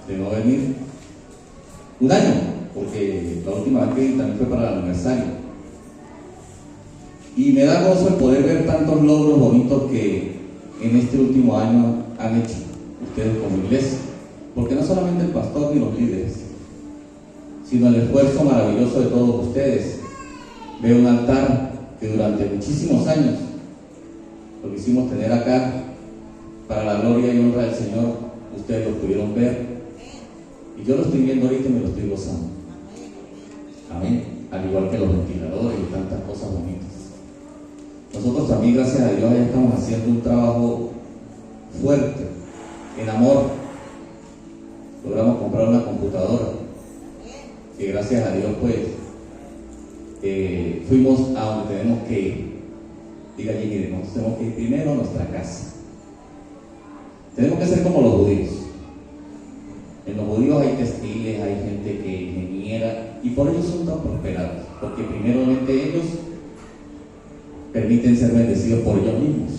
de no venir. Un año, porque la última vez que vine también fue para el aniversario. Y me da gozo el poder ver tantos logros bonitos que en este último año han hecho ustedes como iglesia. Porque no solamente el pastor ni los líderes, sino el esfuerzo maravilloso de todos ustedes. Veo un altar que durante muchísimos años lo quisimos tener acá para la gloria y honra del Señor. Ustedes lo pudieron ver y yo lo estoy viendo ahorita y me lo estoy gozando. Amén. Al igual que los ventiladores y tantas cosas bonitas. Nosotros también, gracias a Dios, ya estamos haciendo un trabajo fuerte en amor. Logramos comprar una computadora que gracias a Dios pues fuimos a donde tenemos que ir. Diga allí, miren, nosotros tenemos que ir primero a nuestra casa. Tenemos que ser como los judíos. En los judíos hay textiles, hay gente que ingeniera, y por ellos son tan prosperados, porque primeramente ellos permiten ser bendecidos por ellos mismos.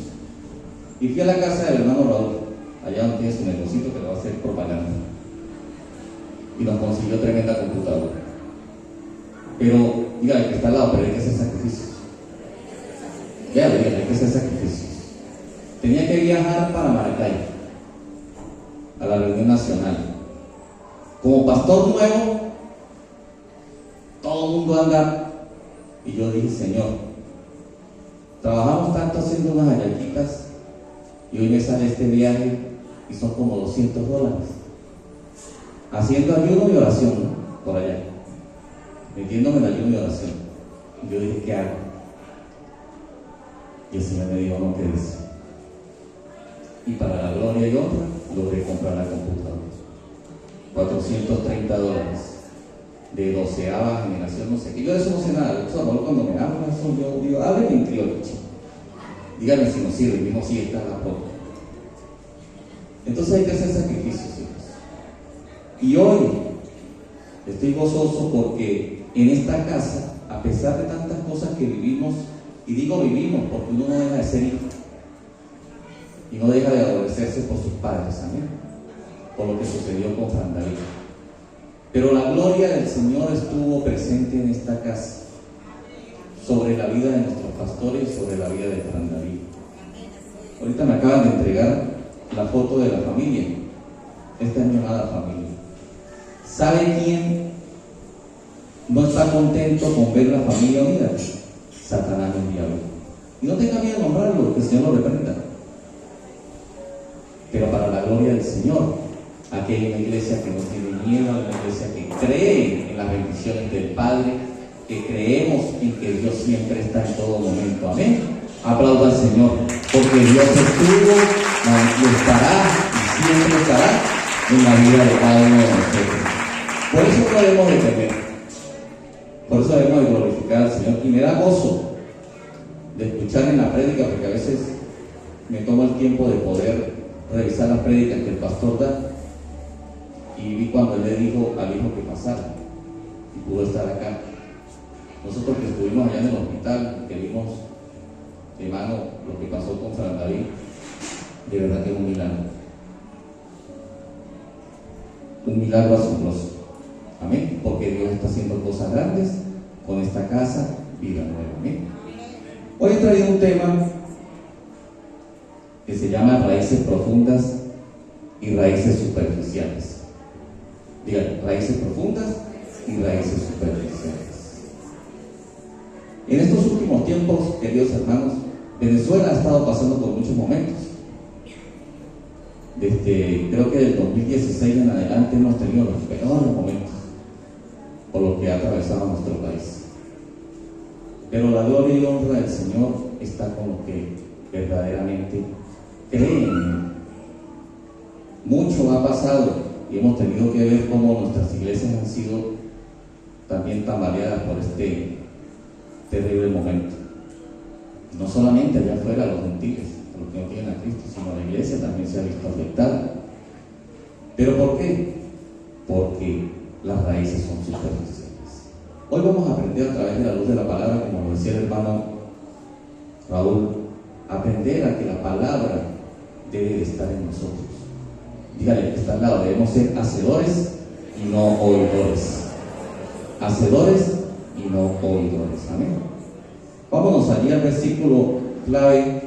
Y fui a la casa del hermano Raúl, allá donde tiene su negocito que le va a hacer propaganda, y nos consiguió tremenda computadora. Pero, diga, el que está al lado, pero hay que hacer sacrificios. Ya, hay que hacer sacrificios. Tenía que viajar para Maracay, a la reunión nacional. Como pastor nuevo, todo el mundo anda, y yo dije, Señor, trabajamos tanto haciendo unas hallaquitas, y hoy me sale este viaje, y son como $200. Haciendo ayuno y oración, ¿no? Por allá, metiéndome en ayuno y oración. Y yo dije, ¿qué hago? Y el Señor me dijo, no quedes. Y para la gloria y honra, logré comprar la computadora. $430, de 12ª generación, no sé qué. Yo de eso no sé nada. Solo cuando me hablan, eso yo digo, háblenme en criollo. Díganme si nos sirve, mismo si está la poca. Entonces hay que hacer sacrificios, hijos. Y hoy estoy gozoso porque en esta casa, a pesar de tantas cosas que vivimos, y digo vivimos porque uno no deja de ser hijo y no deja de aborrecerse por sus padres, amén, por lo que sucedió con Fran David. Pero la gloria del Señor estuvo presente en esta casa, sobre la vida de nuestros pastores y sobre la vida de Fran David. Ahorita me acaban de entregar la foto de la familia. Esta es mi amada familia. ¿Sabe quién no está contento con ver la familia unida? Satanás, el diablo. Y no tenga miedo de nombrarlo, que el Señor lo reprenda. Pero para la gloria del Señor, aquí hay una iglesia que no tiene miedo, una iglesia que cree en las bendiciones del Padre, que creemos en que Dios siempre está en todo momento. Amén. Aplauda al Señor, porque Dios estuvo y estará y siempre estará en la vida de cada uno de nosotros. Por eso no debemos de temer, por eso debemos de glorificar al Señor. Y me da gozo de escuchar en la prédica, porque a veces me tomo el tiempo de poder revisar las prédicas que el pastor da, y vi cuando él le dijo al hijo que pasara y pudo estar acá. Nosotros que estuvimos allá en el hospital, que vimos de mano lo que pasó con Fran David, de verdad que es un milagro asombroso. Amén, porque Dios está haciendo cosas grandes con esta casa, vida nueva. Amén. Hoy he traído un tema que se llama raíces profundas y raíces superficiales. Digan, raíces profundas y raíces superficiales. En estos últimos tiempos, queridos hermanos, Venezuela ha estado pasando por muchos momentos. Creo que del 2016 en adelante hemos tenido los peores momentos por lo que ha atravesado nuestro país. Pero la gloria y honra del Señor está con los que verdaderamente creen en Él. Mucho ha pasado y hemos tenido que ver cómo nuestras iglesias han sido también tambaleadas por este terrible momento. No solamente allá afuera los gentiles, los que no tienen a Cristo, sino la iglesia también se ha visto afectada. ¿Pero por qué? Porque las raíces son superficiales. Hoy vamos a aprender a través de la luz de la palabra, como lo decía el hermano Raúl, aprender a que la palabra debe de estar en nosotros. Dígale que está al lado, debemos ser hacedores y no oidores. Hacedores y no oidores. Amén. Vámonos allí al versículo clave,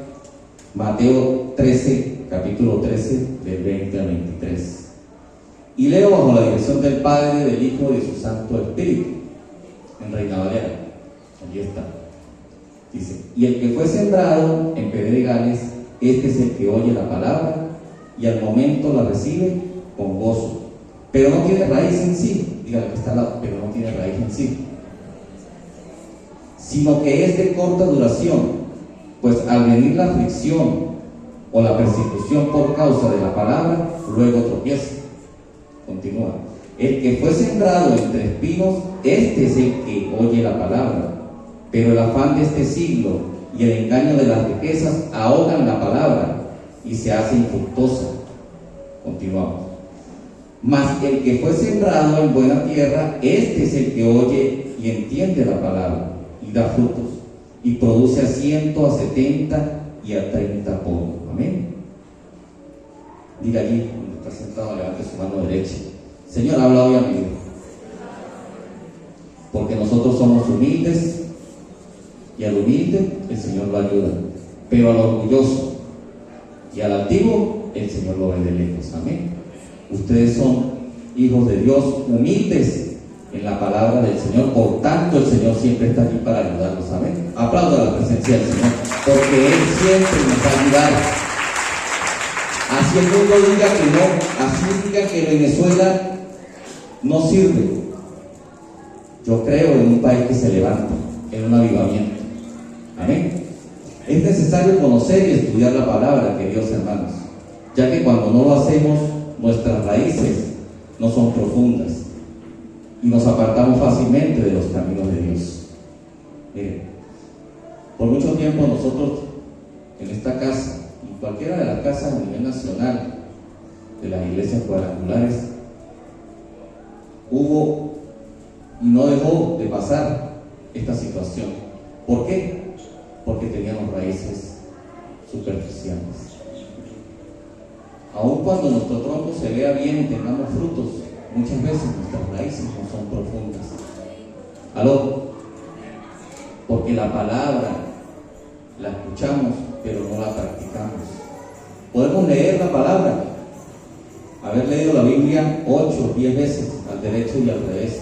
Mateo 13, capítulo 13, del 20 al 23. Y leo bajo la dirección del Padre, del Hijo y de su Santo Espíritu, en Reina Valera. Allí está. Dice: y el que fue sembrado en pedregales, este es el que oye la palabra y al momento la recibe con gozo, pero no tiene raíz en sí. Dígale que está al lado, pero no tiene raíz en sí, sino que es de corta duración, pues al venir la aflicción o la persecución por causa de la palabra, luego tropieza. Continúa: el que fue sembrado entre espinos, este es el que oye la palabra, pero el afán de este siglo y el engaño de las riquezas ahogan la palabra y se hace infructuosa. Continuamos: mas el que fue sembrado en buena tierra, este es el que oye y entiende la palabra y da frutos, y produce a 100, a 70 y a 30 por uno. Amén. Diga allí donde está sentado, levante su mano derecha: Señor, habla hoy a mi vida, porque nosotros somos humildes y al humilde el Señor lo ayuda, pero al orgulloso y al altivo el Señor lo ve de lejos. Amén. Ustedes son hijos de Dios, humildes en la palabra del Señor, por tanto el Señor siempre está aquí para ayudarnos. Amén. Aplauda la presencia del Señor, porque Él siempre nos va a ayudar. Así el mundo diga que no, así diga que Venezuela no sirve, yo creo en un país que se levanta, en un avivamiento. Amén. Es necesario conocer y estudiar la palabra, queridos hermanos, ya que cuando no lo hacemos, nuestras raíces no son profundas y nos apartamos fácilmente de los caminos de Dios. Miren, por mucho tiempo nosotros en esta casa, y cualquiera de las casas a nivel nacional de las iglesias cuadrangulares, hubo y no dejó de pasar esta situación. ¿Por qué? Porque teníamos raíces superficiales. Aun cuando nuestro tronco se vea bien y tengamos frutos, muchas veces nuestras raíces no son profundas. ¿Aló? Porque la palabra la escuchamos, pero no la practicamos. Podemos leer la palabra, haber leído la Biblia 8, 10 veces, al derecho y al revés,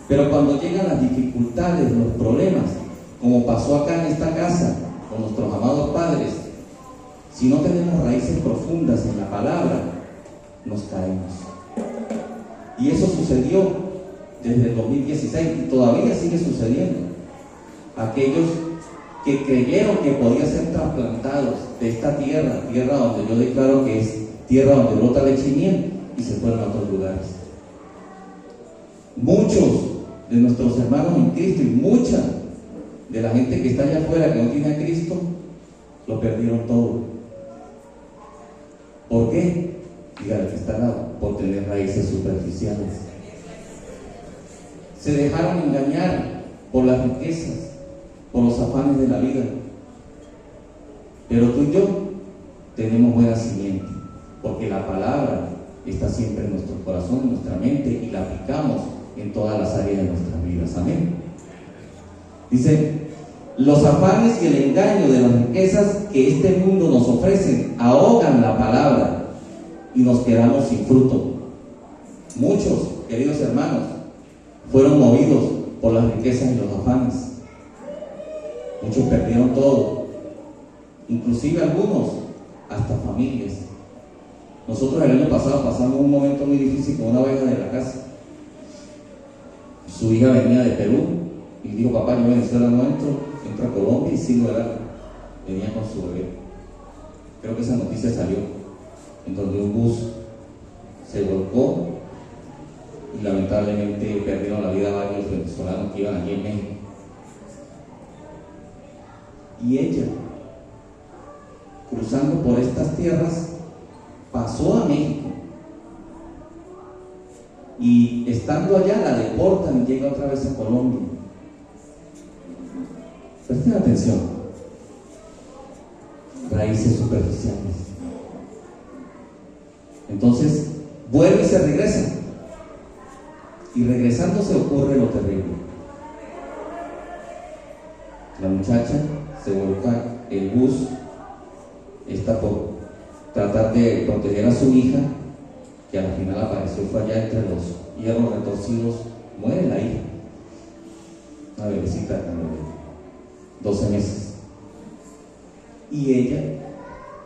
pero cuando llegan las dificultades, los problemas, como pasó acá en esta casa con nuestros amados padres, si no tenemos raíces profundas en la palabra, nos caemos. Y eso sucedió desde el 2016 y todavía sigue sucediendo. Aquellos que creyeron que podían ser trasplantados de esta tierra, tierra donde yo declaro que es tierra donde brota leche y miel, y se fueron a otros lugares. Muchos de nuestros hermanos en Cristo y mucha de la gente que está allá afuera que no tiene a Cristo, lo perdieron todo. ¿Por qué? Dígale que está al lado, por tener raíces superficiales. Se dejaron engañar por las riquezas, por los afanes de la vida. Pero tú y yo tenemos buena simiente, porque la palabra está siempre en nuestro corazón, en nuestra mente, y la aplicamos en todas las áreas de nuestras vidas. Amén. Dice: los afanes y el engaño de las riquezas que este mundo nos ofrece ahogan la palabra y nos quedamos sin fruto. Muchos, queridos hermanos, fueron movidos por las riquezas y los afanes. Muchos perdieron todo, inclusive algunos hasta familias. Nosotros el año pasado pasamos un momento muy difícil con una oveja de la casa. Su hija venía de Perú y dijo: papá, yo en Venezuela no entro a Colombia y sigo de largo. Venía con su bebé. Creo que esa noticia salió, en donde un bus se volcó y lamentablemente perdieron la vida varios venezolanos que iban allí en México. Y ella, cruzando por estas tierras, pasó a México y estando allá la deportan y llega otra vez a Colombia. Presten atención. Raíces superficiales. Entonces vuelve y se regresa. Y regresándose ocurre lo terrible. La muchacha se volca, el bus está por tratar de proteger a su hija, que al final apareció, fue allá entre los hierros retorcidos, muere la hija, una bebecita de 12 meses. Y ella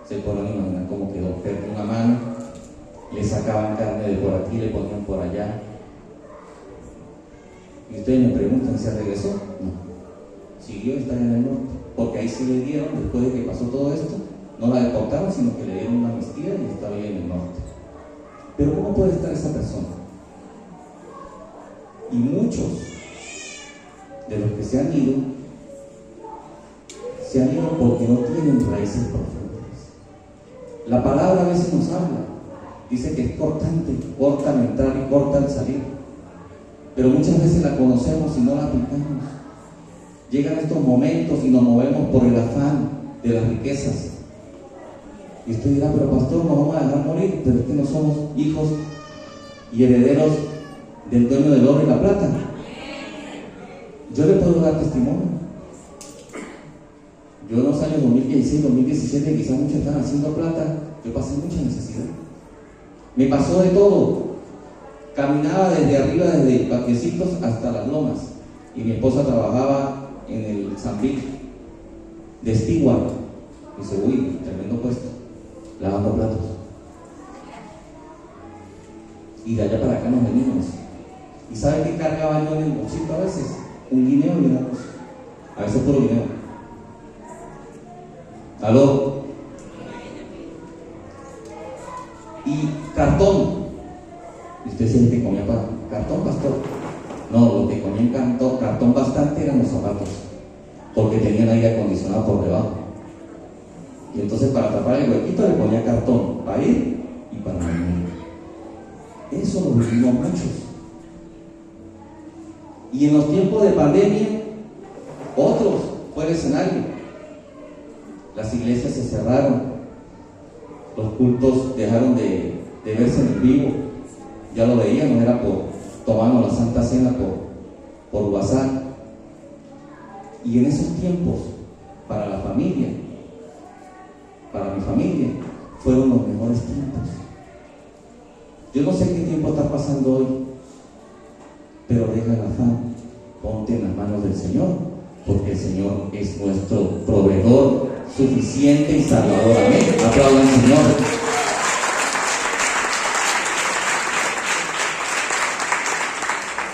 se podrán imaginar cómo quedó, perdió una mano, le sacaban carne de por aquí, le ponían por allá. Y ustedes me preguntan, ¿se regresó? No. Siguió estar en el norte, porque ahí sí le dieron, después de que pasó todo esto, no la deportaron, sino que le dieron una amnistía y está ahí en el norte. Pero ¿cómo puede estar esa persona? Y muchos de los que se han ido porque no tienen raíces profundas. La palabra a veces nos habla, dice que es cortante, corta al entrar y corta al salir, pero muchas veces la conocemos y no la aplicamos. Llegan estos momentos y nos movemos por el afán de las riquezas. Y usted dirá, pero pastor, nos vamos a dejar morir, pero es que no somos hijos y herederos del dueño del oro y la plata. Yo le puedo dar testimonio. Yo en los años 2016, 2017, quizás muchos están haciendo plata, yo pasé mucha necesidad. Me pasó de todo. Caminaba desde arriba, desde Patiecitos hasta las Lomas. Y mi esposa trabajaba en el Zambil de Steward. Y dice, uy, tremendo puesto, lavando platos. Y de allá para acá nos venimos. ¿Y sabe qué cargaba yo en el bolsito a veces? Un guineo y una cosa. A veces puro guineo. ¿Aló? Y cartón. Y usted siente que comía cartón, pastor. No, lo que comían cartón bastante eran los zapatos, porque tenían aire acondicionado por debajo. Y entonces para tapar el huequito le ponía cartón para ir y para venir. Eso lo vivimos muchos. Y en los tiempos de pandemia, otros fue el escenario. Las iglesias se cerraron, los cultos dejaron de verse en el vivo. Ya lo veíamos, era por tomarnos la Santa Cena por WhatsApp. Y en esos tiempos, para la familia, para mi familia, fueron los mejores tiempos. Yo no sé qué tiempo está pasando hoy, pero deja el afán, ponte en las manos del Señor, porque el Señor es nuestro proveedor suficiente y salvador. Amén. Aplaudan al Señor.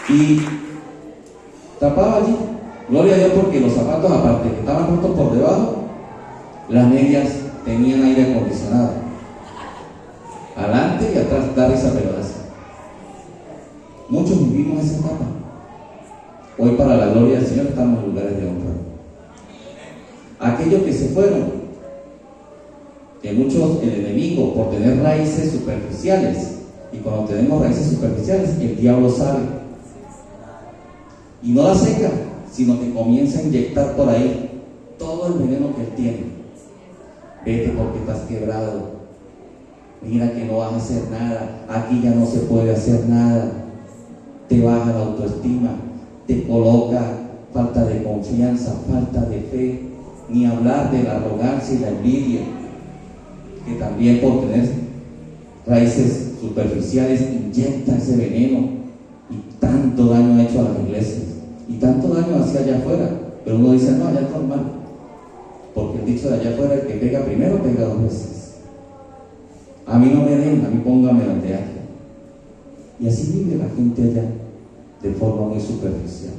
Y tapaba allí, gloria a Dios, porque los zapatos, aparte que estaban puestos por debajo, las medias tenían aire acondicionado, adelante y atrás, da risa pero hace. Muchos vivimos esa etapa. Hoy, para la gloria del Señor, estamos en lugares de honra. Aquellos que se fueron, que muchos, el enemigo, por tener raíces superficiales, y cuando tenemos raíces superficiales, el diablo sabe y no la seca, sino que comienza a inyectar por ahí todo el veneno que él tiene. Vete porque estás quebrado, mira que no vas a hacer nada, aquí ya no se puede hacer nada, te baja la autoestima, te coloca falta de confianza, falta de fe, ni hablar de la arrogancia y la envidia, que también por tener raíces superficiales inyecta ese veneno, y tanto daño ha hecho a las iglesias y tanto daño hacia allá afuera. Pero uno dice, no, allá es normal, porque el dicho de allá afuera, el que pega primero pega dos veces. A mí no me den, a mí póngame donde haya. Y así vive la gente allá, de forma muy superficial.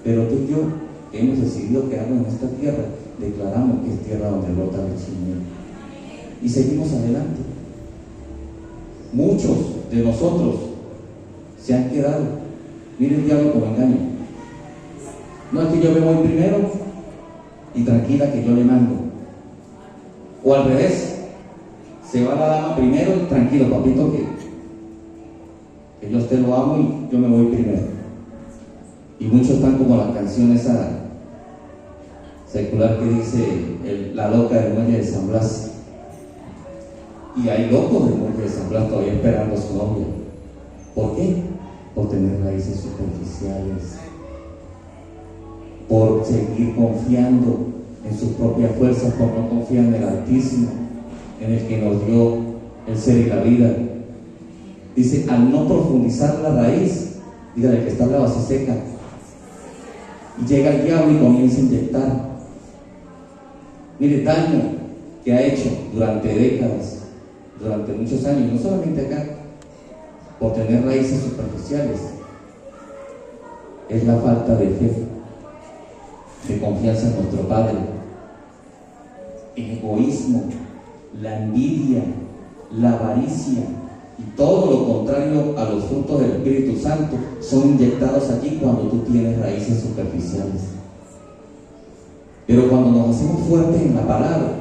Pero tú y yo, que hemos decidido quedarnos en esta tierra, declaramos que es tierra donde brota leche y miel, y seguimos adelante. Muchos de nosotros se han quedado. Mire el diablo como engaño. No es que yo me voy primero y tranquila que yo le mando, o al revés, se va la dama primero y tranquilo papito que yo a usted lo amo y yo me voy primero. Y muchos están como la canción esa secular que dice la loca del muelle de San Blas. Y hay locos del monte de San Blas todavía esperando a su novia. ¿Por qué? Por tener raíces superficiales, por seguir confiando en sus propias fuerzas, por no confiar en el Altísimo, en el que nos dio el ser y la vida. Dice, al no profundizar la raíz, dígale que está la base seca, y llega el diablo y comienza a inyectar. Mire, daño que ha hecho durante décadas, durante muchos años, no solamente acá, por tener raíces superficiales, es la falta de fe, de confianza en nuestro Padre, el egoísmo, la envidia, la avaricia y todo lo contrario a los frutos del Espíritu Santo son inyectados allí cuando tú tienes raíces superficiales. Pero cuando nos hacemos fuertes en la palabra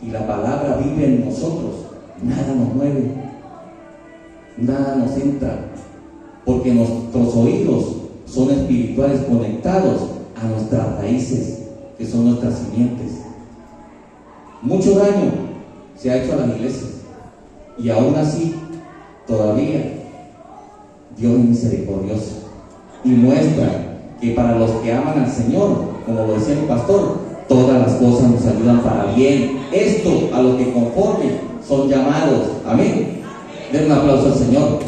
y la palabra vive en nosotros, nada nos mueve, nada nos entra, porque nuestros oídos son espirituales conectados a nuestras raíces, que son nuestras simientes. Mucho daño se ha hecho a las iglesias, y aún así todavía Dios es misericordioso y muestra que para los que aman al Señor, como lo decía el pastor, todas las cosas nos ayudan para bien. Esto a los que conforme son llamados. Amén. Den un aplauso al Señor.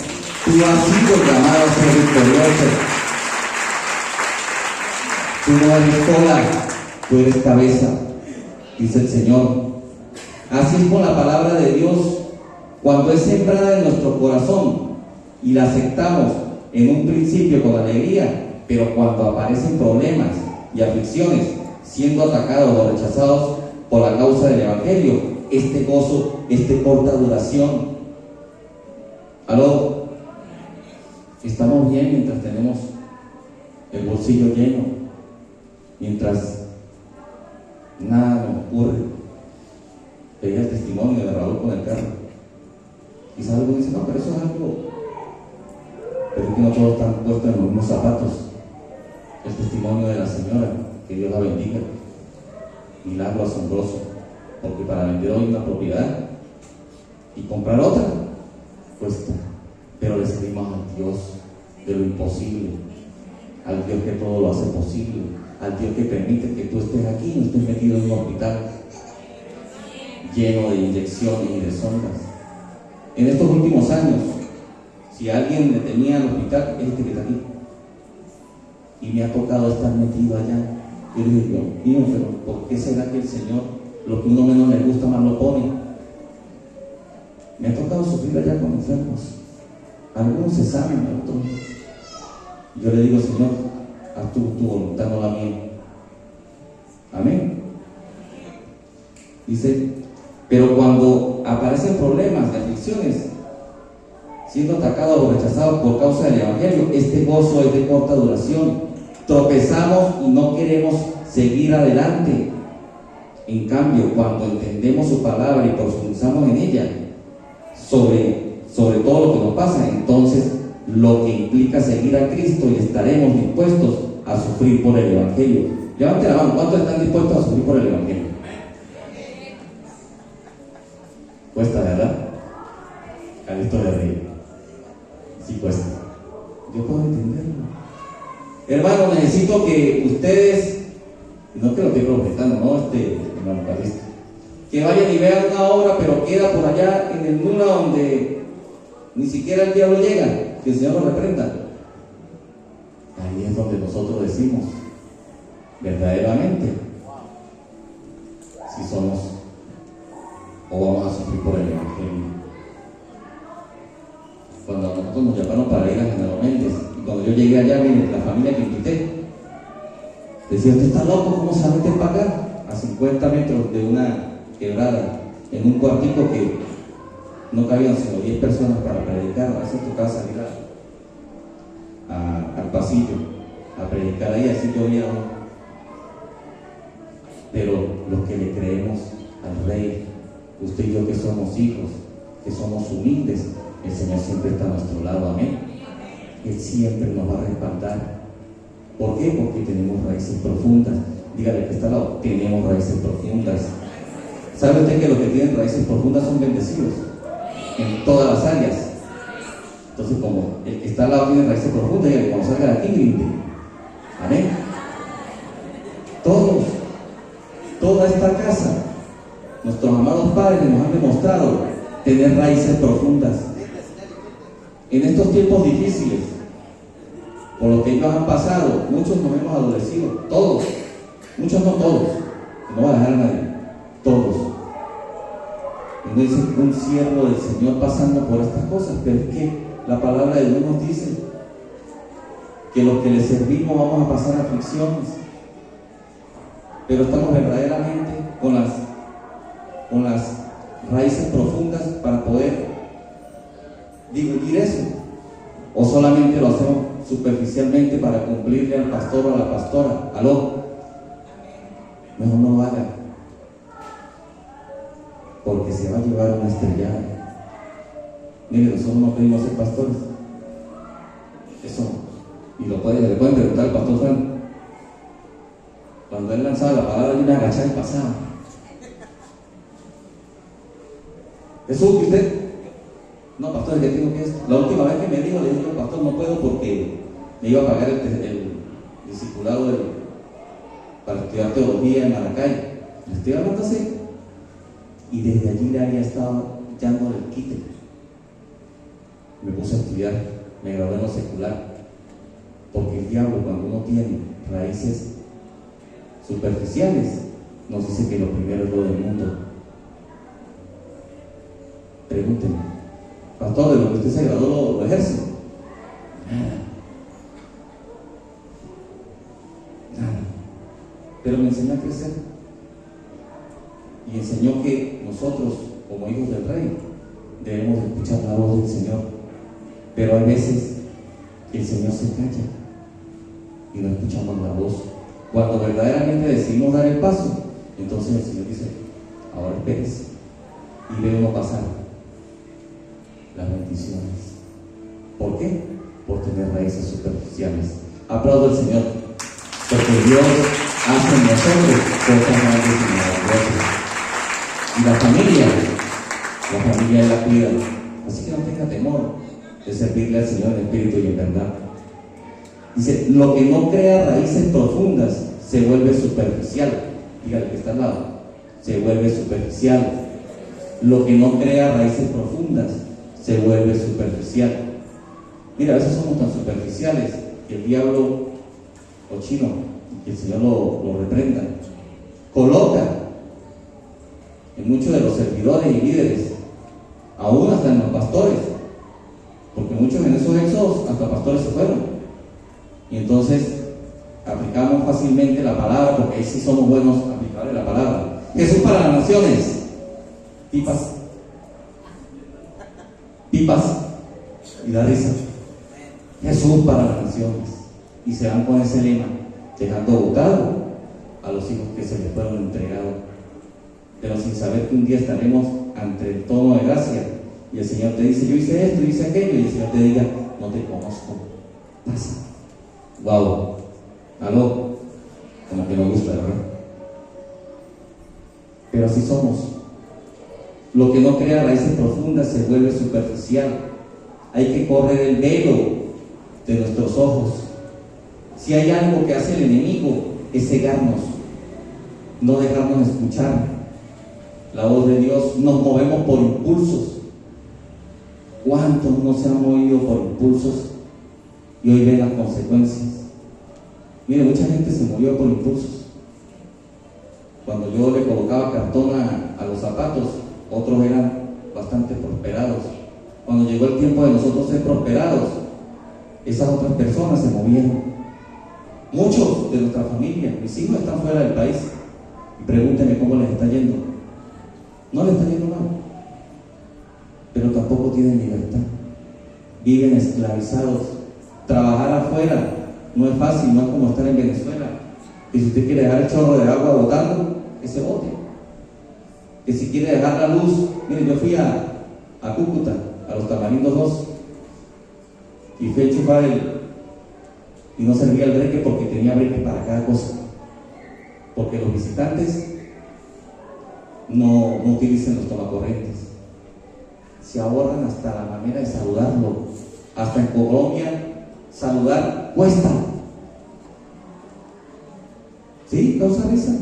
Tú has sido llamado a ser victorioso. Tú no eres cola, tú eres cabeza, dice el Señor. Así es con la palabra de Dios. Cuando es sembrada en nuestro corazón y la aceptamos en un principio con alegría, pero cuando aparecen problemas y aflicciones, siendo atacados o rechazados por la causa del Evangelio, este gozo, corta duración. ¿Aló? Estamos bien mientras tenemos el bolsillo lleno, mientras nada nos ocurre. Veía el testimonio de Raúl con el carro. Quizás alguien dice, no, pero eso es algo. Pero es que no todos están puestos en los mismos zapatos. El testimonio de la señora, que Dios la bendiga. Milagro asombroso. Porque para vender hoy una propiedad y comprar otra, cuesta. Pero le servimos al Dios de lo imposible, al Dios que todo lo hace posible, al Dios que permite que tú estés aquí y no estés metido en un hospital lleno de inyecciones y de sondas. En estos últimos años, si alguien me tenía al hospital, es este que está aquí, y me ha tocado estar metido allá. Yo le digo, mío, pero ¿por qué será que el Señor, lo que uno menos le gusta, más lo pone? Me ha tocado sufrir allá con enfermos. Algunos se saben, otros. Yo le digo, Señor, haz tu voluntad, no la mía. Amén. Dice, pero cuando aparecen problemas de aflicciones, siendo atacados o rechazados por causa del Evangelio, este gozo es de corta duración. Tropezamos y no queremos seguir adelante. En cambio, cuando entendemos su palabra y profundizamos en ella, sobre todo lo que nos pasa, entonces lo que implica seguir a Cristo, y estaremos dispuestos a sufrir por el Evangelio. Levante la mano, ¿cuántos están dispuestos a sufrir por el Evangelio? Cuesta, ¿verdad? Calixto de Río. Sí cuesta. Yo puedo entenderlo. Hermano, necesito que ustedes, no que lo estoy profetando, no, hermano Calixto, que vayan y vean una obra, pero queda por allá en el Nuna, donde ni siquiera el diablo llega, que el Señor lo reprenda. Ahí es donde nosotros decimos, verdaderamente, si somos o vamos a sufrir por el Evangelio. Cuando a nosotros nos llamaron para ir a General Méndez, y cuando yo llegué allá, miren, la familia que invité, decía, usted está loco, ¿cómo se va a meter para acá? A 50 metros de una quebrada, en un cuartico que no cabían sino 10 personas para predicar. A veces tocaba salir al pasillo a predicar ahí, así que oía. Pero los que le creemos al Rey, usted y yo que somos hijos, que somos humildes, el Señor siempre está a nuestro lado, amén. Él siempre nos va a respaldar. ¿Por qué? Porque tenemos raíces profundas. Dígale que está al lado, tenemos raíces profundas. ¿Sabe usted que los que tienen raíces profundas son bendecidos? en todas las áreas. Entonces, como el que está al lado tiene raíces profundas, y cuando salga de aquí, brinde. Amén. Todos, toda esta casa, nuestros amados padres nos han demostrado tener raíces profundas. En estos tiempos difíciles, por lo que ellos han pasado, muchos nos hemos adolecido, todos, muchos no todos, no voy a dejar a nadie, todos. Y dice un siervo del Señor pasando por estas cosas, pero es que la palabra de Dios nos dice que los que le servimos vamos a pasar aflicciones, pero estamos verdaderamente con las raíces profundas para poder dividir eso, o solamente lo hacemos superficialmente para cumplirle al pastor o a la pastora. Aló, mejor no lo haga, porque se va a llevar una estrellada. Mire, nosotros no pedimos ser pastores, eso, y le pueden preguntar al pastor Frank. Cuando él lanzaba la palabra, yo me agachaba y pasaba. ¿Eso que usted? No, pastor, que tengo que esto. La última vez que me dijo, le dije, pastor, no puedo porque me iba a pagar el discipulado para estudiar teología en Maracay. Le estoy hablando así. Y desde allí le había estado echándole el quite. Me puse a estudiar, me gradué en lo secular. Porque el diablo, cuando uno tiene raíces superficiales, nos dice que lo primero es lo del mundo. Pregúntenme, pastor, de lo que usted se graduó lo ejerce. Nada. Pero me enseñó a crecer y enseñó que nosotros, como hijos del Rey, debemos escuchar la voz del Señor. Pero hay veces que el Señor se calla y no escuchamos la voz. Cuando verdaderamente decidimos dar el paso, entonces el Señor dice, ahora espérese, y ve uno pasar las bendiciones. ¿Por qué? Por tener raíces superficiales. Aplaudo al Señor, porque Dios hace en nosotros cosas grandes y maravillosas. Y la familia Él la cuida. Así que no tenga temor de servirle al Señor en espíritu y en verdad. Dice, lo que no crea raíces profundas se vuelve superficial. Dígale que está al lado, se vuelve superficial. Lo que no crea raíces profundas se vuelve superficial. Mira, a veces somos tan superficiales que el diablo cochino, que el Señor lo reprenda, coloca en muchos de los servidores y líderes, aún hasta en los pastores, porque muchos en esos éxodos hasta pastores se fueron. Y entonces aplicamos fácilmente la palabra, porque ahí sí somos buenos aplicadores de la palabra. Jesús para las naciones, pipas, y da risa. Jesús para las naciones, y se van con ese lema, dejando votado a los hijos que se les fueron entregados, pero sin saber que un día estaremos ante el trono de gracia y el Señor te dice, yo hice esto, yo hice aquello, y el Señor te diga, no te conozco, pasa. Wow, aló, como que nos gusta, ¿verdad? Pero así somos. Lo que no crea raíces profundas se vuelve superficial. Hay que correr el velo de nuestros ojos. Si hay algo que hace el enemigo, es cegarnos, no dejarnos escuchar la voz de Dios. Nos movemos por impulsos. ¿Cuántos no se han movido por impulsos y hoy ven las consecuencias? Mire, mucha gente se movió por impulsos. Cuando yo le colocaba cartón a los zapatos, otros eran bastante prosperados. Cuando llegó el tiempo de nosotros ser prosperados, esas otras personas se movieron. Muchos de nuestra familia, mis hijos están fuera del país, y pregúntenme cómo les está yendo. No les está yendo mal, pero tampoco tienen libertad. Viven esclavizados. Trabajar afuera no es fácil, no es como estar en Venezuela, que si usted quiere dejar el chorro de agua botando, que se bote. Que si quiere dejar la luz, miren, yo fui a Cúcuta, a los Tamarindos 2, y fui a enchufar y no servía el breque porque tenía breque para cada cosa, porque los visitantes no utilicen los tomacorrientes. se ahorran hasta la manera de saludarlo. Hasta en Colombia, saludar cuesta. ¿Sí? ¿Causa risa?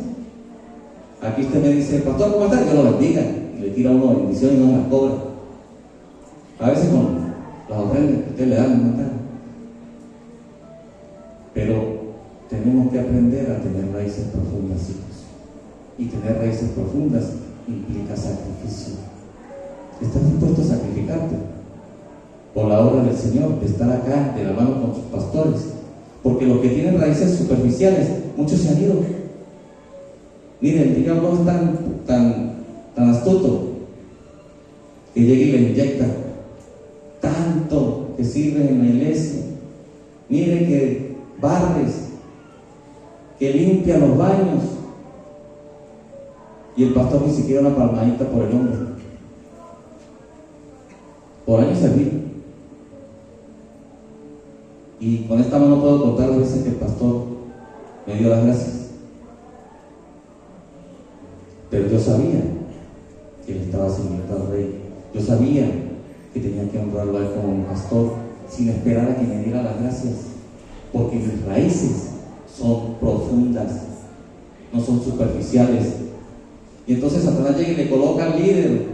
Aquí usted me dice, pastor, ¿cómo está? Dios lo bendiga. Y le tira a uno bendición y no la cobra. A veces con las ofrendas que usted le da, no está. Pero tenemos que aprender a tener raíces profundas, hijos. Y tener raíces profundas implica sacrificio. ¿Estás dispuesto a sacrificarte por la obra del Señor, de estar acá de la mano con sus pastores? Porque los que tienen raíces superficiales, muchos se han ido. Miren, el diablo es tan astuto que llega y le inyecta tanto que sirve en la iglesia. Miren que barres, que limpia los baños, y el pastor ni siquiera una palmadita por el hombro. Por años serví. Y con esta mano puedo contar las veces que el pastor me dio las gracias. Pero yo sabía que él estaba sirviendo al rey. Yo sabía que tenía que honrarlo a él como mi pastor, sin esperar a que me diera las gracias. Porque mis raíces son profundas, no son superficiales. Y entonces Satanás llega y le coloca al líder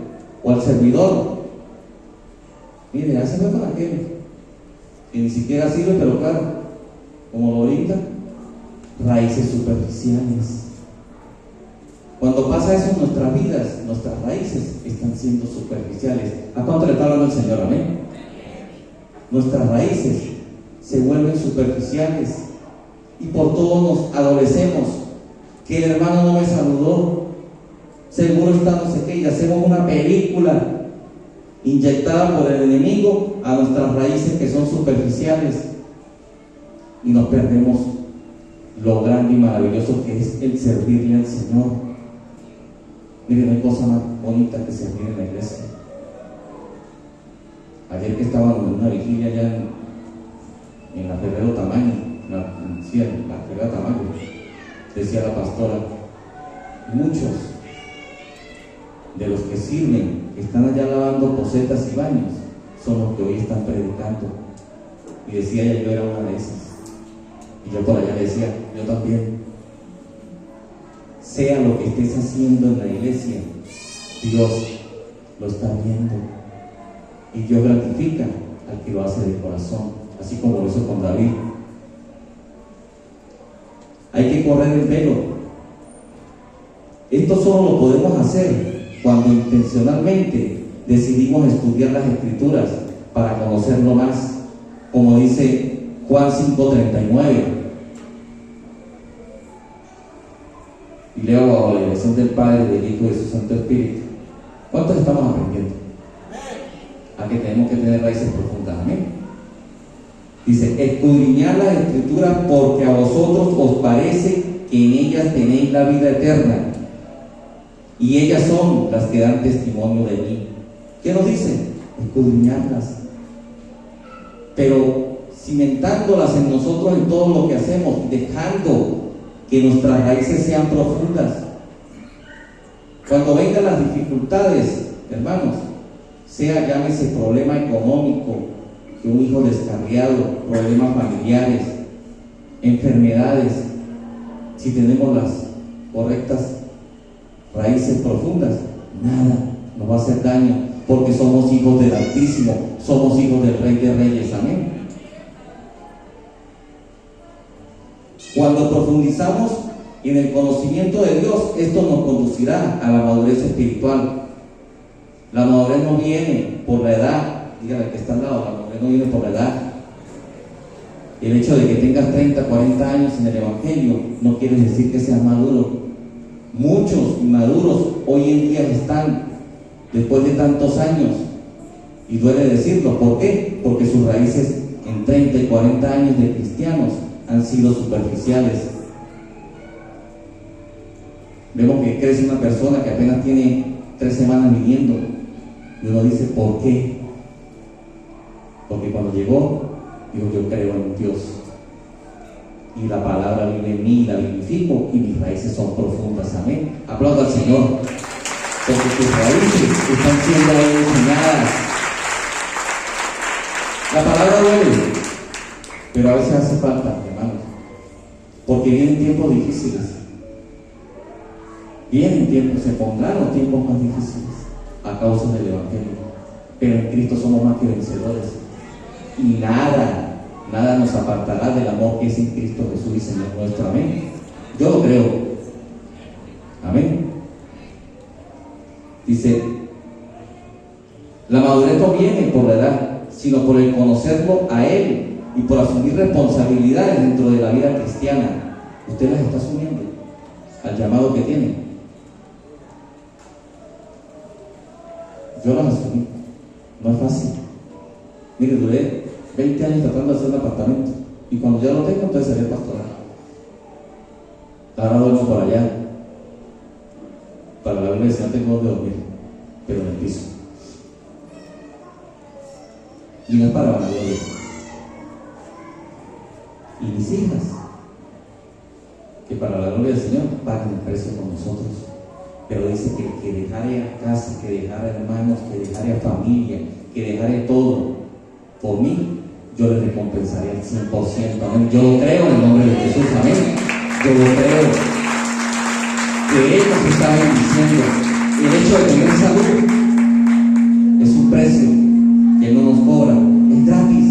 o al servidor. Mire, ya se fue con aquel que ni siquiera sirve, pero claro, como lo brinda, raíces superficiales. Cuando pasa eso en nuestras vidas, nuestras raíces están siendo superficiales. ¿A cuánto le está hablando el Señor? Amén. Nuestras raíces se vuelven superficiales y por todo nos adolecemos. Que el hermano no me saludó, seguro está no sé qué, y hacemos una película inyectada por el enemigo a nuestras raíces que son superficiales, y nos perdemos lo grande y maravilloso que es el servirle al Señor. Miren, no hay cosa más bonita que servir en la iglesia. Ayer que estábamos en una vigilia allá en la Ferrero Tamaño, la Ferrero Tamaño, decía la pastora, muchos de los que sirven, que están allá lavando posetas y baños, son los que hoy están predicando. Y decía ella, yo era una de esas. Y yo por allá le decía, yo también. Sea lo que estés haciendo en la iglesia, Dios lo está viendo. Y Dios gratifica al que lo hace de corazón, así como lo hizo con David. Hay que correr el velo. Esto solo lo podemos hacer cuando intencionalmente decidimos estudiar las Escrituras para conocerlo más, como dice Juan 5:39. Y leo bajo la dirección del Padre, del Hijo y de su Santo Espíritu. ¿Cuántos estamos aprendiendo? A que tenemos que tener raíces profundas. Amén. Dice, escudriñad las Escrituras porque a vosotros os parece que en ellas tenéis la vida eterna, y ellas son las que dan testimonio de mí. ¿Qué nos dice? Escudriñarlas, pero cimentándolas en nosotros en todo lo que hacemos, dejando que nuestras raíces sean profundas. Cuando vengan las dificultades, hermanos, sea llámese problema económico, que un hijo descarriado, problemas familiares, enfermedades, si tenemos las correctas raíces profundas, nada nos va a hacer daño, porque somos hijos del Altísimo, somos hijos del Rey de Reyes. Amén. Cuando profundizamos en el conocimiento de Dios, esto nos conducirá a la madurez espiritual. La madurez no viene por la edad, dígale que está al lado, la madurez no viene por la edad. El hecho de que tengas 30, 40 años en el Evangelio no quiere decir que seas maduro. Muchos inmaduros hoy en día están después de tantos años, y duele decirlo. ¿Por qué? Porque sus raíces en 30 y 40 años de cristianos han sido superficiales. Vemos que crece una persona que apenas tiene 3 semanas viniendo, y uno dice, ¿por qué? Porque cuando llegó, dijo, yo creo en Dios, y la palabra vive en mí, la vivifico, y mis raíces son profundas. Amén. Aplauda al Señor. porque tus raíces están siendo enseñadas. La palabra duele, pero a veces hace falta, hermanos, porque vienen tiempos difíciles. Vienen tiempos, se pondrán los tiempos más difíciles a causa del Evangelio, pero en Cristo somos más que vencedores y nada nos apartará del amor que es en Cristo Jesús y Señor nuestro. Amén. Yo lo creo. Amén. Dice, la madurez no viene por la edad, sino por el conocerlo a Él y por asumir responsabilidades dentro de la vida cristiana. Usted las está asumiendo al llamado que tiene. Yo las asumí. No es fácil. Mire, duré 20 años tratando de hacer un apartamento y cuando ya lo tengo, entonces seré pastoral. Ahora duermo por allá. Para la iglesia no tengo donde dormir, pero en el piso. Y no es para vanagloria. Y mis hijas, que para la gloria del Señor pagan el precio con nosotros. Pero dice que dejare a casa, que dejare hermanos, que dejare a familia, que dejare todo por mí, yo le recompensaré al 100%. Amén. Yo lo creo en el nombre de Jesús. Amén. Yo lo creo. Que Él nos está bendiciendo. El hecho de tener salud es un precio que Él no nos cobra, es gratis,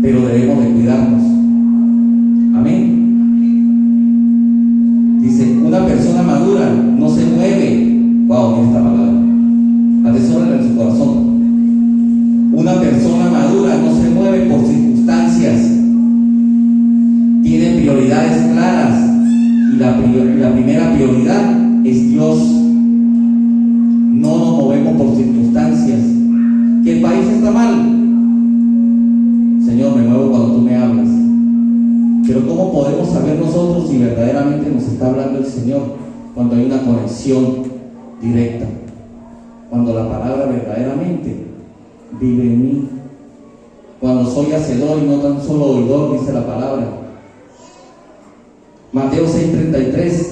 pero debemos de cuidarnos. Amén. Dice, una persona madura no se mueve. Wow, mira esta palabra, atesórenla en su corazón. Una persona madura no se mueve por circunstancias, tiene prioridades claras. Y la primera prioridad es Dios. No nos movemos por circunstancias. Que el país está mal, Señor, me muevo cuando tú me hablas. Pero ¿cómo podemos saber nosotros si verdaderamente nos está hablando el Señor? Cuando hay una conexión directa, cuando la palabra verdaderamente vive en mí, cuando soy hacedor y no tan solo oidor, dice la palabra. Mateo 6:33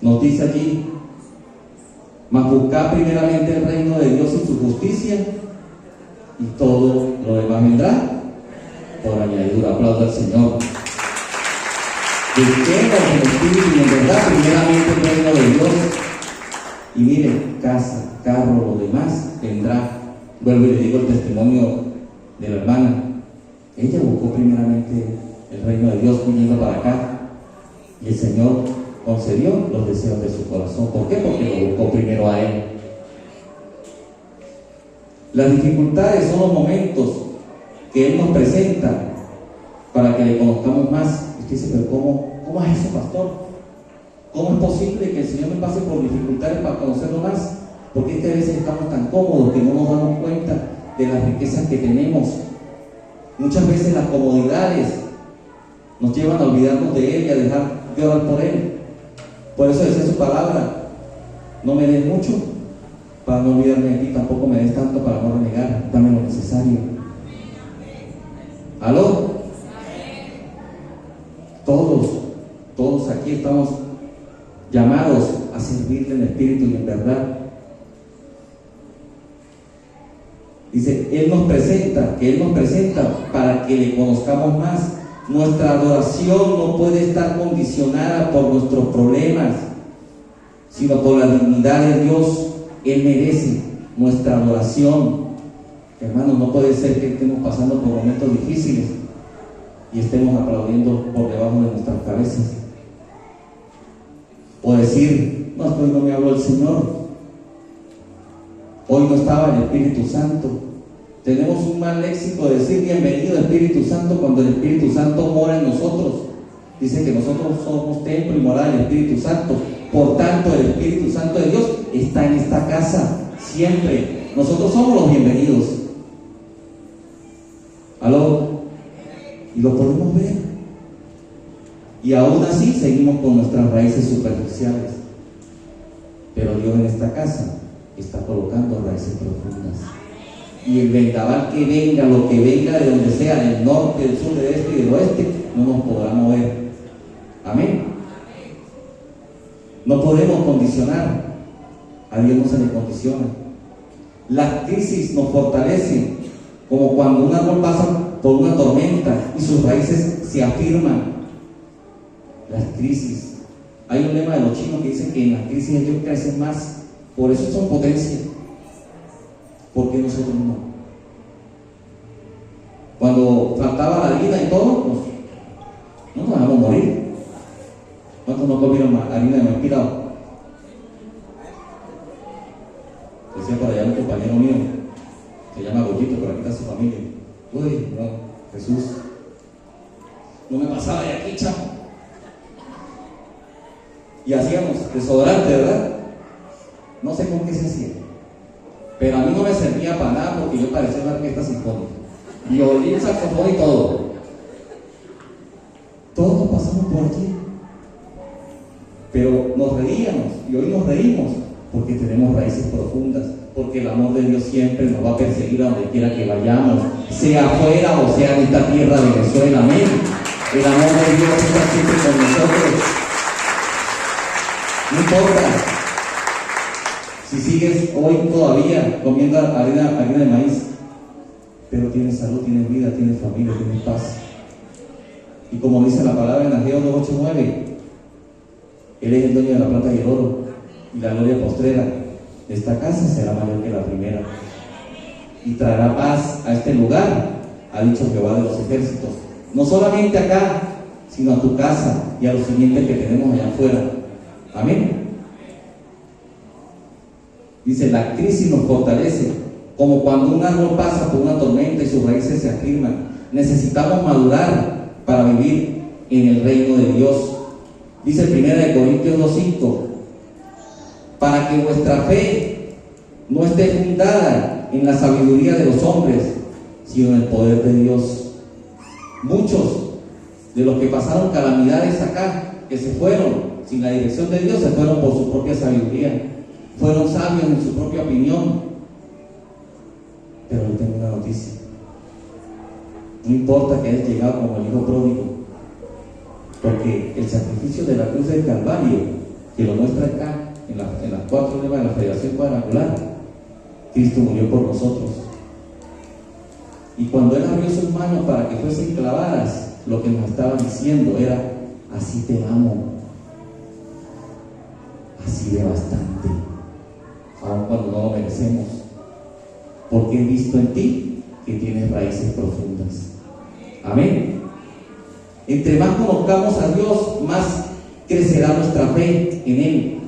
nos dice aquí: mas buscad primeramente el reino de Dios y su justicia, y todo lo demás vendrá por añadidura. Aplauda al Señor. Busquemos en espíritu y en verdad primeramente el reino de Dios, y mire, casa, carro, lo demás vendrá. Vuelvo y le digo el testimonio de la hermana. Ella buscó primeramente el reino de Dios viniendo para acá, y el Señor concedió los deseos de su corazón. ¿Por qué? Porque lo buscó primero a Él. Las dificultades son los momentos que Él nos presenta para que le conozcamos más. Usted dice, pero ¿cómo es eso, pastor? ¿Cómo es posible que el Señor me pase por dificultades para conocerlo más? Porque es que a veces estamos tan cómodos que no nos damos cuenta de las riquezas que tenemos. Muchas veces las comodidades nos llevan a olvidarnos de Él y a dejar de orar por Él. Por eso decía su palabra: no me des mucho para no olvidarme de ti, tampoco me des tanto para no renegar, dame lo necesario. ¿Aló? Todos aquí estamos llamados a servirle en espíritu y en verdad. Dice, Él nos presenta para que le conozcamos más. Nuestra adoración no puede estar condicionada por nuestros problemas, sino por la dignidad de Dios. Él merece nuestra adoración. Hermanos, no puede ser que estemos pasando por momentos difíciles y estemos aplaudiendo por debajo de nuestras cabezas, o decir, no, hoy no me habló el Señor, hoy no estaba el Espíritu Santo. Tenemos un mal léxico de decir bienvenido Espíritu Santo cuando el Espíritu Santo mora en nosotros. Dice que nosotros somos templo y morada del Espíritu Santo. Por tanto, el Espíritu Santo de Dios está en esta casa siempre. Nosotros somos los bienvenidos. ¿Aló? Y lo podemos ver. Y aún así seguimos con nuestras raíces superficiales. Pero Dios en esta casa está colocando raíces profundas. Y el vendaval que venga, lo que venga de donde sea, del norte, del sur, del este y del oeste, no nos podrá mover. Amén. No podemos condicionar. A Dios no se le condiciona. Las crisis nos fortalecen, como cuando un árbol pasa por una tormenta y sus raíces se afirman. Las crisis. Hay un lema de los chinos que dice que en las crisis ellos crecen más. Por eso son potencia. ¿Por qué nosotros no? Cuando faltaba la harina y todo, pues no nos dejamos morir. ¿Cuántos no comieron harina de maíz pirado? Decía por allá un compañero mío, se llama Goyito, por aquí está su familia. Uy, no, Jesús, no me pasaba de aquí, chamo. Y hacíamos desodorante, ¿verdad? No sé con qué se hacía, pero a mí no me servía para nada porque yo parecía una orquesta sinfónica. Violín, saxofón y todo. Todos pasamos por allí. Pero nos reíamos, y hoy nos reímos, porque tenemos raíces profundas, porque el amor de Dios siempre nos va a perseguir a donde quiera que vayamos, sea afuera o sea en esta tierra de Venezuela. Amén. El amor de Dios está siempre con nosotros. No importa si sigues hoy todavía comiendo harina de maíz, pero tienes salud, tienes vida, tienes familia, tienes paz. Y como dice la palabra en Ageo 2:8-9, Él es el dueño de la plata y el oro, y la gloria postrera de esta casa será mayor que la primera. Y traerá paz a este lugar, ha dicho Jehová de los ejércitos. No solamente acá, sino a tu casa y a los simientes que tenemos allá afuera. Amén. Dice, la crisis nos fortalece, como cuando un árbol pasa por una tormenta y sus raíces se afirman. Necesitamos madurar para vivir en el reino de Dios. Dice 1 Corintios 2:5, para que vuestra fe no esté fundada en la sabiduría de los hombres, sino en el poder de Dios. Muchos de los que pasaron calamidades acá, que se fueron sin la dirección de Dios, se fueron por su propia sabiduría, fueron sabios en su propia opinión. Pero yo tengo una noticia: no importa que hayas llegado como el hijo pródigo, porque el sacrificio de la cruz del Calvario, que lo muestra acá en las 4 lemas de la Federación Cuadrangular, Cristo murió por nosotros. Y cuando Él abrió sus manos para que fuesen clavadas, lo que nos estaba diciendo era: así te amo, así de bastante, aun cuando no lo merecemos, porque he visto en ti que tienes raíces profundas. Amén. Entre más conozcamos a Dios, más crecerá nuestra fe en Él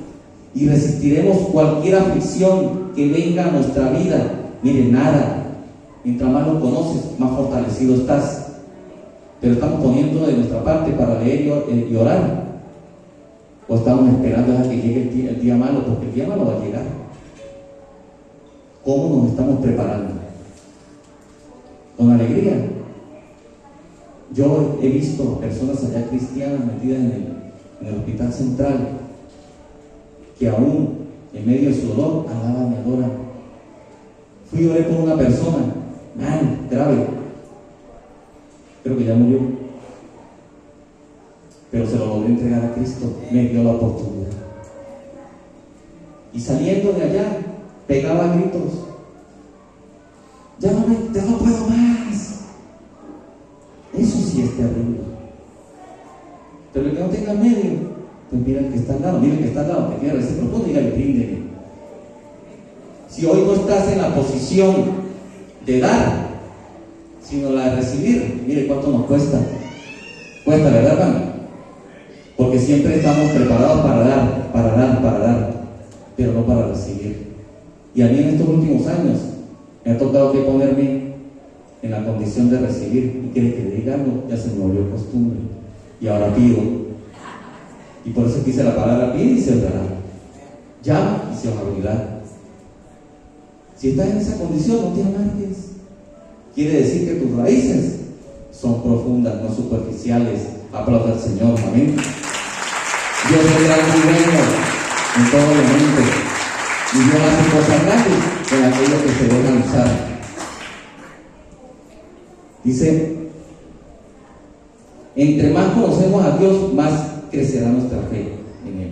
y resistiremos cualquier aflicción que venga a nuestra vida. Miren, nada, mientras más lo conoces, más fortalecido estás. Pero estamos poniendo de nuestra parte para leer y orar, o estamos esperando a que llegue el día malo, porque el día malo va a llegar. ¿Cómo nos estamos preparando? Con alegría. Yo he visto personas allá cristianas metidas en el hospital central, que aún en medio de su dolor alaban y adoran. Fui a orar por una persona mal, grave, creo que ya murió, pero se lo logré entregar a Cristo. Me dio la oportunidad, y saliendo de allá pegaba gritos: ya no puedo más. Eso sí es terrible. Pero el que no tenga medio, pues mira el que está al lado, que tiene raíces profundas, dígale: bríndele. Si hoy no estás en la posición de dar, sino la de recibir, mire cuánto nos cuesta. Cuesta, ¿verdad, hermano? Porque siempre estamos preparados para dar, pero no para recibir. Y a mí en estos últimos años me ha tocado que ponerme en la condición de recibir. Y quiere que le diga algo, ya se me volvió costumbre, y ahora pido. Y por eso quise la palabra: pide y se os dará, llama y se os abrirá. Si estás en esa condición, no te amargues. Quiere decir que tus raíces son profundas, no superficiales. Aplauda al Señor. Amén. Dios es grande y bueno en todo momento, y Dios hace cosas grandes con aquellos que se dejan usar. Dice: entre más conocemos a Dios, más crecerá nuestra fe en Él.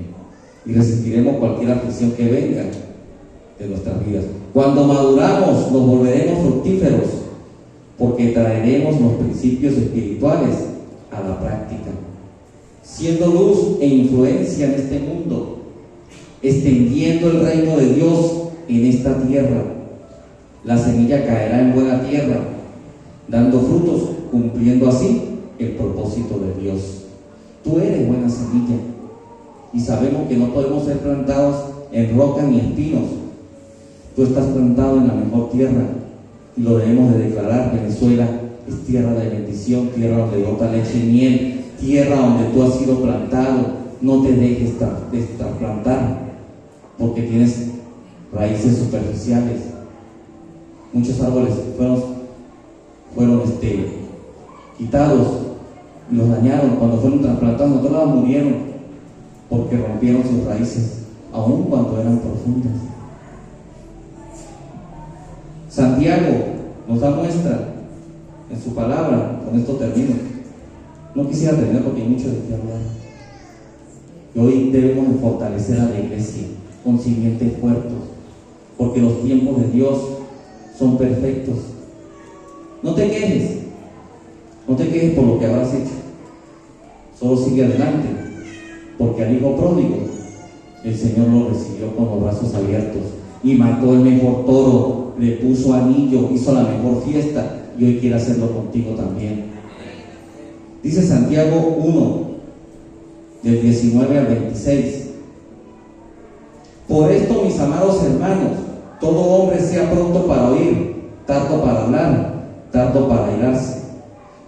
y resistiremos cualquier aflicción que venga de nuestras vidas. Cuando maduramos nos volveremos fructíferos, porque traeremos los principios espirituales a la práctica, siendo luz e influencia en este mundo, extendiendo el reino de Dios en esta tierra. La semilla caerá en buena tierra, dando frutos, cumpliendo así el propósito de Dios. Tú eres buena semilla, y sabemos que no podemos ser plantados en roca ni espinos. Tú estás plantado en la mejor tierra, y lo debemos de declarar. Venezuela es tierra de bendición, tierra donde brota leche y miel, tierra donde tú has sido plantado. No te dejes trasplantar, porque tienes raíces superficiales. Muchos árboles fueron quitados y los dañaron. Cuando fueron trasplantados, otros lados murieron porque rompieron sus raíces, aun cuando eran profundas. Santiago nos da muestra en su palabra. Con esto termino. No quisiera terminar porque hay mucho de qué hablar. Y hoy debemos de fortalecer a la iglesia con simientes fuertes, porque los tiempos de Dios son perfectos. No te quejes por lo que habrás hecho. Solo sigue adelante, porque al hijo pródigo el Señor lo recibió con los brazos abiertos y mató el mejor toro, le puso anillo, hizo la mejor fiesta, y hoy quiere hacerlo contigo también. Dice Santiago 1, del 19 al 26: Por esto, mis amados hermanos, todo hombre sea pronto para oír, tardo para hablar, tardo para airarse,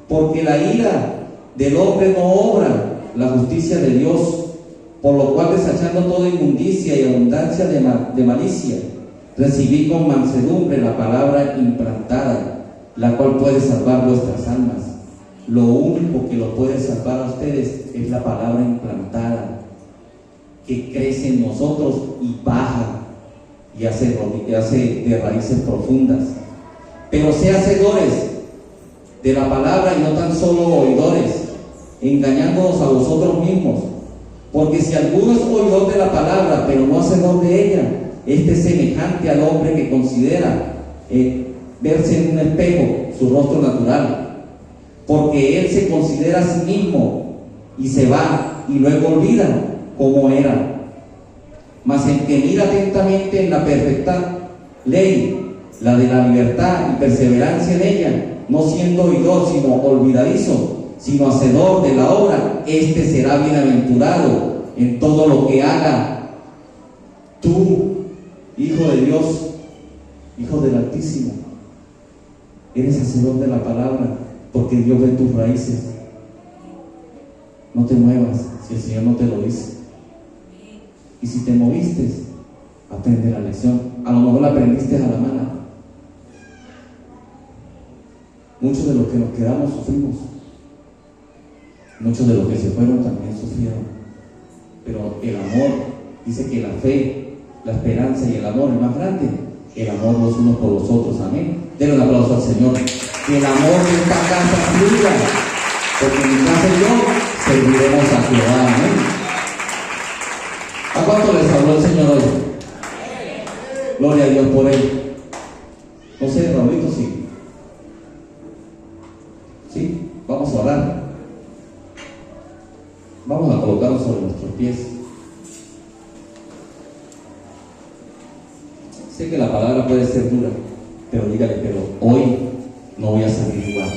porque la ira del hombre no obra la justicia de Dios, por lo cual, desechando toda inmundicia y abundancia de malicia, recibí con mansedumbre la palabra implantada, la cual puede salvar vuestras almas. Lo único que lo puede salvar a ustedes es la palabra implantada, que crece en nosotros y baja y hace de raíces profundas. Pero sé hacedores de la palabra y no tan solo oidores, engañándonos a vosotros mismos. Porque si alguno es oidor de la palabra, pero no hacedor de ella, este es semejante al hombre que considera verse en un espejo su rostro natural, porque él se considera a sí mismo y se va y luego olvida cómo era. Mas el que mira atentamente en la perfecta ley, la de la libertad, y perseverancia en ella, no siendo oidor sino olvidadizo, sino hacedor de la obra, este será bienaventurado en todo lo que haga. Tú, hijo de Dios, hijo del Altísimo, eres hacedor de la palabra, porque Dios ve tus raíces. No te muevas si el Señor no te lo dice. Y si te moviste, aprende la lección. A lo mejor la aprendiste a la mala. Muchos de los que nos quedamos sufrimos. Muchos de los que se fueron también sufrieron. Pero el amor, dice que la fe, la esperanza y el amor es más grande. El amor los unos por los otros. Amén. Denle un aplauso al Señor. Que el amor de esta casa fluya, porque en mi casa y yo serviremos a Jehová. Amén. ¿A cuánto les habló el Señor hoy? Gloria a Dios por él. No sé, Raulito, sí. Sí, vamos a orar. Vamos a colocarnos sobre nuestros pies. Sé que la palabra puede ser dura, pero dígale, pero hoy no voy a salir igual.